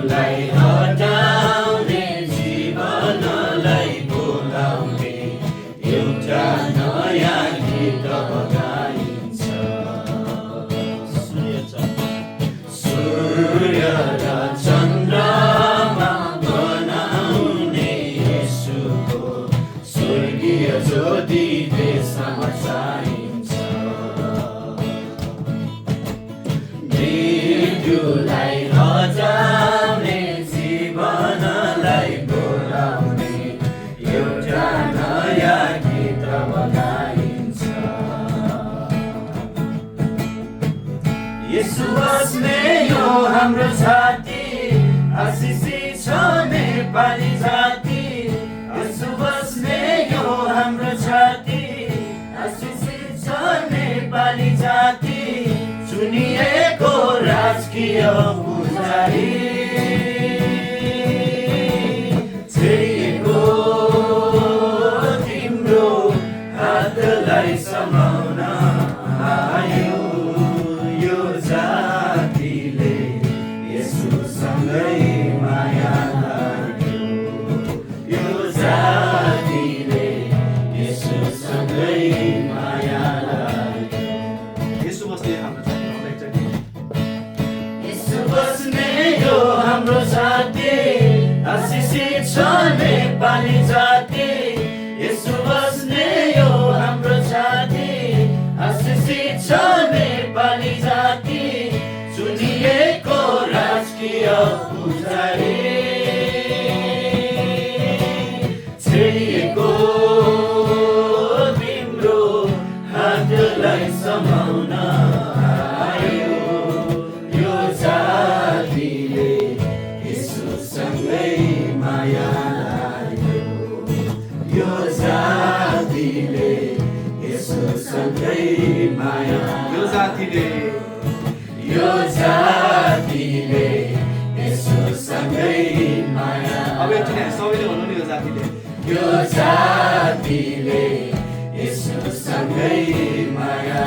मृत्युलाई हटाउने जीवनलाई बोलाउने एउटा नयाँ गीत बगाइन्छ। सूर्य र चन्द्रमा बनाउने येशूको स्वर्गीय ज्योति देशमा चाहिन्छ। मृत्युलाई हटाउने जीवनलाई बोलाउने एउटा नयाँ गीत बगाइन्छ। येशू बस्ने यो हाम्रो छाती आशिषित छ नेपाली जाति। येशू बस्ने यो हाम्रो छाती आशिषित छ नेपाली जाति। चुनिएको राजकीय पुजारी छेडिएको तिम्रो हातलाई समाउन आयो यो जातिले येशूसँगै माया लाग्यो। यो जातिले येशूसँगै माया लाग्यो। येशू बस्ने हाम्रो येशू बस्ने यो हाम्रो जाति आशिषित छ नेपाली जाति। येशू बस्ने यो हाम्रो जाति आशिषित छ नेपाली जाति। चुनिएको राजकीय पुजारी छेडिएको तिम्रो हातलाई समाउन आयो यो जातिले येशूसँगै माया लाग्यो। यो जातिले येशूसँगै माया यो जातिले यो जातिले येशूसँगै माया। अब एकचोटि हामी सबैले भन्नु नि यो जातिले यो जातिले येशूसँगै माया